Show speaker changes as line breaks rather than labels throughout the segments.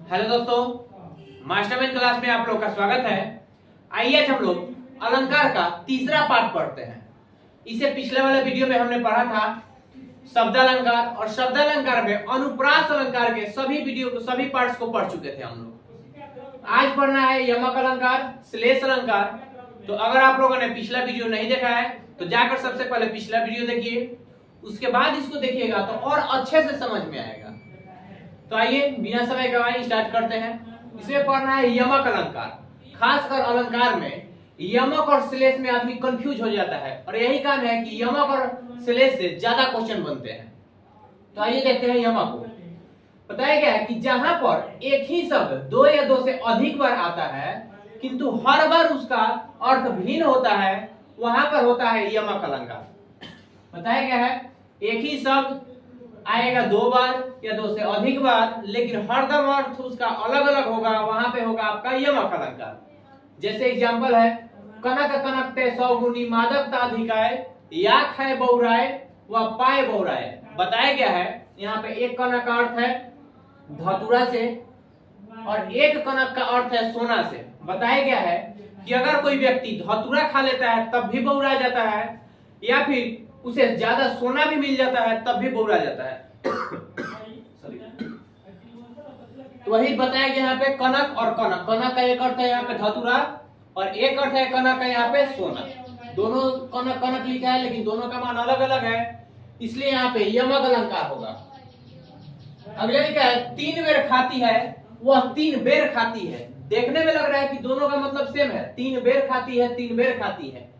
Hello दोस्तों, mastermind class में आप लोग का स्वागत है। आइए आज हम लोग अलंकार का तीसरा पार्ट पढ़ते हैं। इसे पिछले वाले वीडियो में हमने पढ़ा था शब्दालंकार, और शब्दालंकार में अनुप्रास अलंकार के सभी पार्ट्स को पढ़ चुके थे हम लोग। आज पढ़ना है यमक अलंकार, श्लेष अलंकार। तो अगर आप लोगों ने पिछला वीडियो नहीं देखा है तो जाकर सबसे पहले पिछला वीडियो देखिए, उसके बाद इसको देखिएगा तो और अच्छे से समझ में आएगा। तो आइए बिना समय गवाए स्टार्ट करते हैं। इसमें पढ़ना है यमक अलंकार। खासकर अलंकार में यमक और श्लेष में आदमी कंफ्यूज हो जाता है, और यही कारण है कि यमक और श्लेष से ज्यादा क्वेश्चन बनते हैं। तो आइए देखते हैं यमक को। बताया गया है कि जहां पर एक ही शब्द दो या दो से अधिक बार आता है किंतु हर बार उसका अर्थ भिन्न होता है, वहां पर होता है यमक अलंकार। बताया गया है एक ही शब्द आएगा दो बार या दो से अधिक बार, लेकिन हरदम अर्थ उसका अलग अलग होगा, वहां पे होगा आपका यमक अलंकार। जैसे एग्जांपल है कनक कनकते सौ गुनी मादक ताधिकाय, या खाए बहुराय व पाए बहुराय। बताया गया है यहाँ पे एक कनक का अर्थ है धतूरा से और एक कनक का अर्थ है सोना से। बताया गया है कि अगर कोई व्यक्ति धतूरा खा लेता है तब भी बहुरा जाता है, या फिर उसे ज्यादा सोना भी मिल जाता है तब भी बहुरा जाता है। तो वही बताया गया यहाँ पे कनक और कनक। कनक का एक अर्थ है यहाँ पे धतूरा और एक अर्थ है कनक का यहाँ पे सोना। दोनों कनक कनक लिखा है लेकिन दोनों का मान अलग अलग है, इसलिए यहाँ पे यमक अलंकार होगा। अगले लिखा है तीन बेर खाती है वह तीन बेर खाती है। देखने में लग रहा है कि दोनों का मतलब सेम है, तीन बेर खाती है तीन बेर खाती है।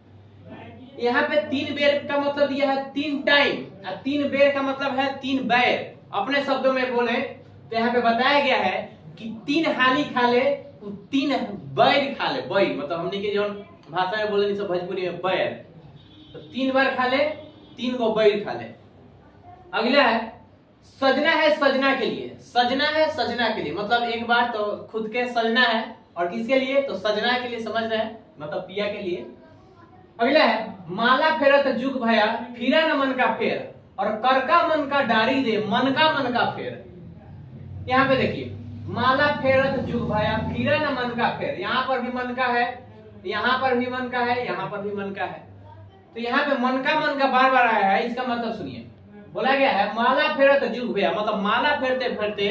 यहाँ पे तीन बेर का मतलब दिया है तीन टाइम, और तीन बेर का मतलब है तीन बैर। अपने शब्दों में बोले तो यहाँ पे बताया गया है कि तीन हाली खा ले तीन बैर खा ले। बैर मतलब हमने के जो भाषा में बोले भोजपुरी में बैर, तो तीन बार खा ले तीन गो बैर खा ले। अगला है सजना है सजना के लिए। सजना है सजना के लिए मतलब एक बार तो खुद के सजना है, और किसके लिए तो सजना के लिए, समझ रहे हैं मतलब पिया के लिए। अगला है माला फेरत जुग भया फिरा न मन का फेर, और कर का मन का डारी दे मन का फेर। यहाँ पे देखिए माला फेरत जुग भया फिरा न मन का फेर। यहाँ पर भी मन का है, यहाँ पर भी मन का है, यहाँ पर भी मन का है। तो यहाँ पे मन का बार बार आया है, इसका मतलब सुनिए। बोला गया है माला फेरत जुग भया मतलब माला फेरते फेरते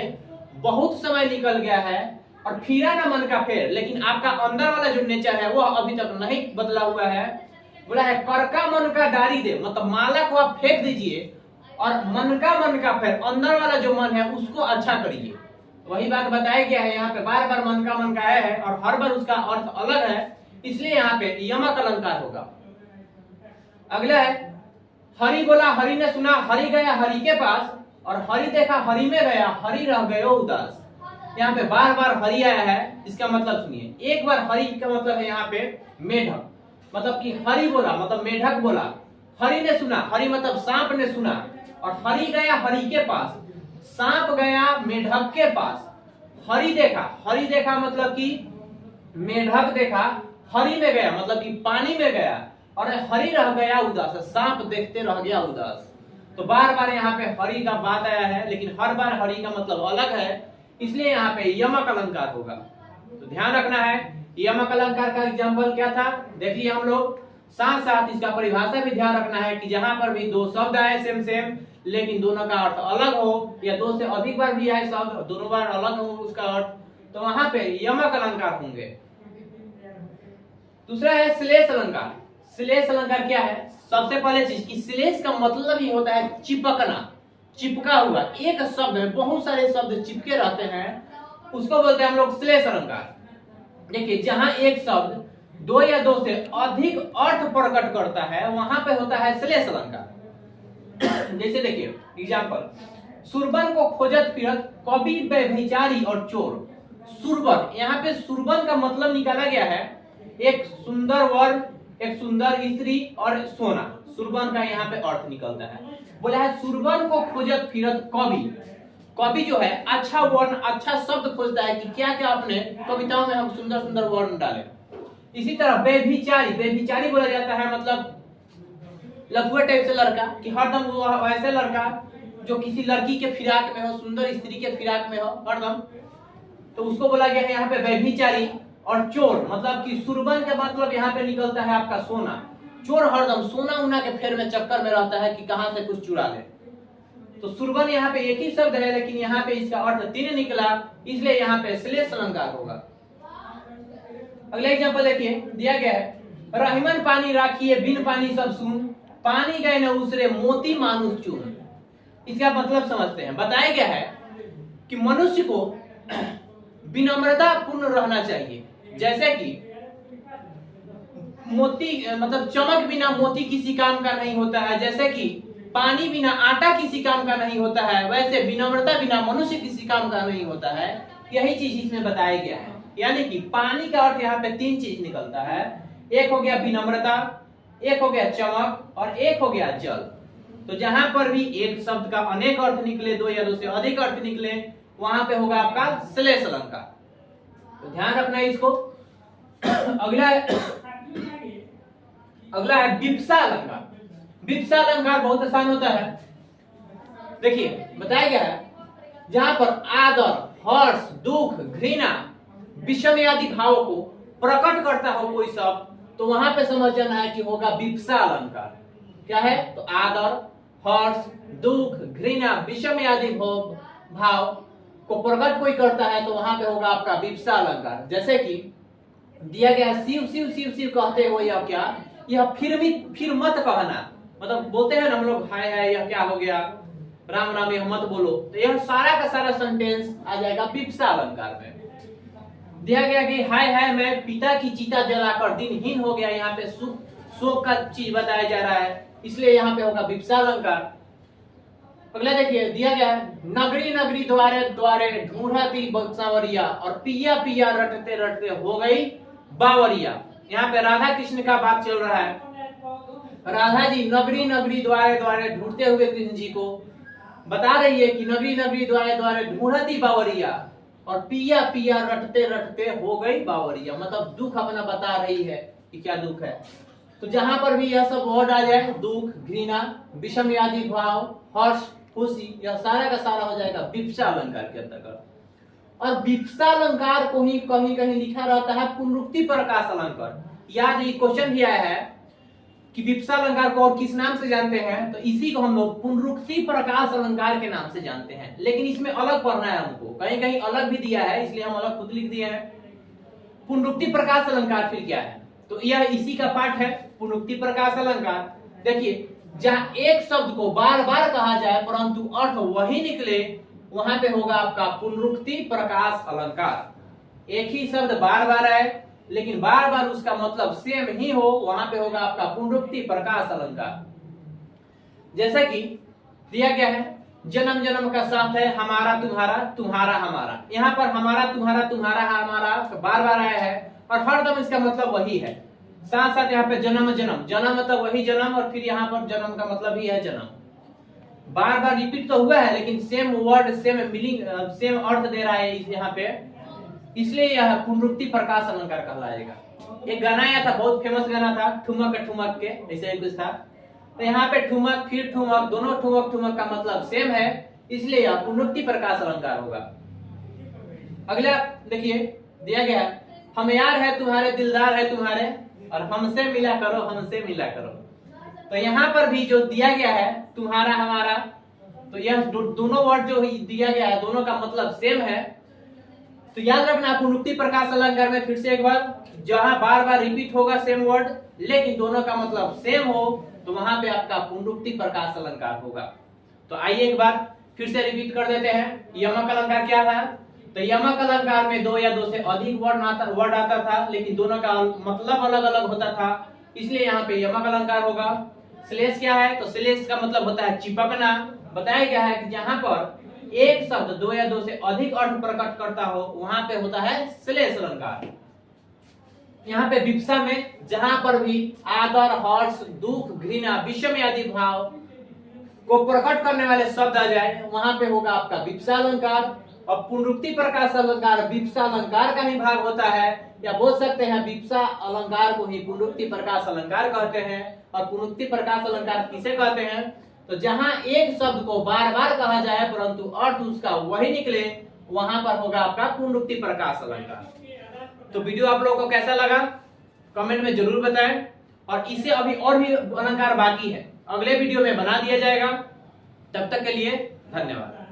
बहुत समय निकल गया है, और फिरा न मन का फेर, लेकिन आपका अंदर वाला जो नेचर है वह अभी तक नहीं बदला हुआ है। बोला है कर का मन का डारी दे मतलब माला को आप फेंक दीजिए, और मन का फेर अंदर वाला जो मन है उसको अच्छा करिए। वही बात बताया गया है यहाँ पे, बार बार मन का आया है और हर बार उसका अर्थ अलग है, इसलिए यहाँ पे यमक अलंकार होगा। अगला है हरि बोला हरि ने सुना हरि गया हरि के पास, और हरि देखा हरि में गया हरि रह गयो उदास। यहाँ पे बार बार हरि आया है, इसका मतलब सुनिए। एक बार हरि का मतलब है यहाँ पे मेढक, मतलब कि हरि बोला मतलब मेढक बोला। हरि ने सुना, हरि मतलब सांप ने सुना, और हरि गया हरि के पास, सांप गया मेढक के पास। हरि देखा मतलब कि मेढक देखा, हरि में गया मतलब कि पानी में गया, और हरि रह गया उदास, सांप देखते रह गया उदास। तो बार बार यहाँ पे हरि का बात आया है, लेकिन हर बार हरि का मतलब अलग है, इसलिए यहाँ पे यमक अलंकार होगा। तो ध्यान रखना है यमक अलंकार का एग्जाम्पल क्या था देख लिया हम लोग। साथ साथ इसका परिभाषा भी ध्यान रखना है कि जहां पर भी दो शब्द आए सेम लेकिन दोनों का अर्थ अलग हो, या दो से अधिक बार भी आए शब्द दोनों बार अलग हो उसका अर्थ, तो वहां पे यमक अलंकार होंगे। दूसरा है श्लेष अलंकार। श्लेष अलंकार क्या है? सबसे पहले चीज कि श्लेष का मतलब ही होता है चिपकना, चिपका हुआ। एक शब्द में बहुत सारे शब्द चिपके रहते हैं, उसको बोलते हैं हम लोग श्लेष अलंकार। देखिए जहां एक शब्द दो या दो से अधिक अर्थ प्रकट करता है वहां पे होता है श्लेष अलंकार। जैसे देखिए एग्जांपल, सुरबन को खोजत फिरत कवि व्यभिचारी और चोर। सुरबन, यहाँ पे सुरबन का मतलब निकाला गया है एक सुंदर वर, एक सुंदर स्त्री और सोना। सुरबन का यहाँ पे अर्थ निकलता है। बोला है सुरबन को खोजत फिरत कवि। कवि जो है अच्छा वर्ण अच्छा शब्द खोजता है कि क्या क्या अपने कविताओं में हम सुंदर सुंदर वर्ण डालें। इसी तरह बेभिचारी, बेभिचारी बोला जाता है मतलब लफुआ टाइप से लड़का, कि हरदम वो वैसे लड़का जो किसी लड़की के फिराक में हो, सुंदर स्त्री के फिराक में हो हरदम। तो उसको बोला गया है यहाँ पे व्यभिचारी। और चोर मतलब कि सुरबन का मतलब यहाँ पे निकलता है आपका सोना। चोर हरदम सोना उना के फेर में चक्कर में रहता है कि कहां से कुछ चुरा ले। तो सुरबन यहाँ पे एक ही शब्द है, लेकिन यहाँ पे इसका अर्थ 3 निकला, इसलिए यहाँ पे श्लेष अलंकार होगा। अगला एग्जांपल देखिए, दिया गया है रहीमन पानी राखिए बिन पानी सब सुन, पानी गए न उसरे मोती मानुष चून। इसका मतलब समझते हैं। बताया गया है कि मनुष्य को विनम्रता पूर्ण रहना चाहिए। जैसे कि मोती मतलब चमक बिना मोती किसी काम का नहीं होता है, जैसे कि पानी बिना आटा किसी काम का नहीं होता है, वैसे विनम्रता बिना मनुष्य किसी काम का नहीं होता है। यही चीज इसमें बताया गया है। यानी कि पानी का अर्थ यहाँ पे 3 चीज निकलता है। एक हो गया विनम्रता, एक हो गया चमक और एक हो गया जल। तो जहां पर भी एक शब्द का अनेक अर्थ निकले, 2 या 2 से अधिक अर्थ निकले, वहां पे होगा आपका श्लेष अलंकार। तो ध्यान रखना है इसको। अगला है विप्सा अलंकार। विप्सा अलंकार बहुत आसान होता है। देखिए बताया गया है जहां पर आदर, हर्ष, दुख, घृणा, विषम आदि भावों को प्रकट करता हो कोई शब्द, तो वहां पे समझ जाना है कि होगा विप्सा अलंकार। क्या है? तो आदर, हर्ष, दुख, घृणा, विषम आदि भाव को प्रकट कोई करता है तो वहां पे होगा आपका विप्सा अलंकार। जैसे कि दिया गया शिव शिव शिव शिव कहते हो या क्या, यह फिर मत कहना, मतलब बोलते हैं ना हम लोग हाय हाय यह क्या हो गया, राम राम यह मत बोलो, तो यह सारा का सारा सेंटेंस आ जाएगा विप्सा अलंकार में। दिया गया कि हाय हाय मैं पिता की चिता जलाकर दिनहीन हो गया, यहाँ पे शोक का चीज बताया जा रहा है, इसलिए यहाँ पे होगा विप्सा अलंकार। अगला देखिए दिया गया है नगरी नगरी द्वारे द्वारे ढूंढती बंसावरिया और पिया पिया रटते रटते हो गई बावरिया। यहाँ पे राधा कृष्ण का बात चल रहा है। राधा जी नगरी नगरी द्वारे द्वारे ढूंढते हुए कृष्ण जी को बता रही है कि नगरी नगरी द्वारे द्वारे ढूंढती बावरिया और पिया पिया रटते रटते हो गई बावरिया, मतलब दुख अपना बता रही है कि क्या दुख है। तो जहां पर भी यह सब वर्ड आ जाए, दुख, घृणा, विषम आदि भाव, हर्ष, खुशी, यह सारा का सारा हो जाएगा विप्सा अलंकार के अंतर्गत। और विप्सा अलंकार को ही कहीं कहीं लिखा रहता है पुनरुक्ति प्रकाश अलंकार। याद ये क्वेश्चन भी आया है कि विप्सा अलंकार को और किस नाम से जानते हैं, तो इसी को हम लोग पुनरुक्ति प्रकाश अलंकार के नाम से जानते हैं। लेकिन इसमें अलग पढ़ना है हमको, कहीं कहीं अलग भी दिया है, इसलिए हम अलग खुद लिख दिए हैं। पुनरुक्ति प्रकाश अलंकार फिर क्या है, तो यह इसी का पाठ है पुनरुक्ति प्रकाश अलंकार। देखिए जहां एक शब्द को बार बार कहा जाए परंतु अर्थ वही निकले, वहां पे होगा आपका पुनरुक्ति प्रकाश अलंकार। एक ही शब्द बार बार आए लेकिन बार बार उसका मतलब सेम ही हो, वहां पे होगा आपका पुनरुक्ति प्रकाश अलंकार। जैसा कि दिया गया है जन्म जन्म का साथ है हमारा तुम्हारा तुम्हारा हमारा। यहाँ पर हमारा तुम्हारा हमारा बार बार आया है और हरदम इसका मतलब वही है। साथ साथ यहाँ पे जन्म जन्म, जन्म मतलब वही जन्म, और फिर यहाँ पर जन्म का मतलब ही है जन्म। बार बार रिपीट तो हुआ है लेकिन same word same meaning same अर्थ दे रहा है यहाँ पे, इसलिए यह पुनरुक्ति प्रकाश अलंकार कहलाएगा। एक गाना आया था, बहुत फेमस गाना था, ठुमक ठुमक के ऐसे ही कुछ था। तो यहाँ पे ठुमक फिर ठुमक, दोनों ठुमक ठुमक का मतलब सेम है, इसलिए यह पुनरुक्ति प्रकाश अलंकार होगा। अगला देखिए दिया गया है हम यार है तुम्हारे दिलदार है तुम्हारे और हमसे मिला करो हमसे मिला करो। तो यहाँ पर भी जो दिया गया है तुम्हारा हमारा, तो यह दोनों वर्ड जो दिया गया है दोनों का मतलब सेम है। तो याद रखना पुनरुक्ति प्रकाश अलंकार में फिर से एक बार, जहां बार बार रिपीट होगा सेम वर्ड लेकिन दोनों का मतलब सेम हो, तो वहां पे आपका पुनरुक्ति प्रकाश अलंकार होगा। तो आइए एक बार फिर से रिपीट कर देते हैं। यमक अलंकार क्या था, तो यमक अलंकार में 2 या 2 से अधिक वर्ड आता था लेकिन दोनों का मतलब अलग अलग होता था, इसलिए यहाँ पे यमक अलंकार होगा। श्लेष क्या है, तो श्लेष का मतलब होता है चिपकना। बताया गया है कि जहां पर एक शब्द 2 या 2 से अधिक अर्थ प्रकट करता हो वहां पे होता है श्लेष अलंकार। यहाँ पे विप्सा में जहां पर भी आदर, हर्ष, दुख, घृणा, विषम आदि भाव को प्रकट करने वाले शब्द आ जाए वहां पे होगा आपका विप्सा अलंकार। और पुनरुक्ति प्रकाश अलंकार विप्सा अलंकार का ही भाग होता है, या बोल सकते हैं विप्सा अलंकार को ही पुनरुक्ति प्रकाश अलंकार कहते हैं। और पुनरुक्ति प्रकाश अलंकार किसे कहते हैं, तो जहां एक शब्द को बार बार कहा जाए परंतु अर्थ उसका वही निकले, वहां पर होगा आपका पुनरुक्ति प्रकाश अलंकार। तो वीडियो आप लोगों को कैसा लगा कमेंट में जरूर बताएं, और इससे अभी और भी अलंकार बाकी है, अगले वीडियो में बना दिया जाएगा। तब तक के लिए धन्यवाद।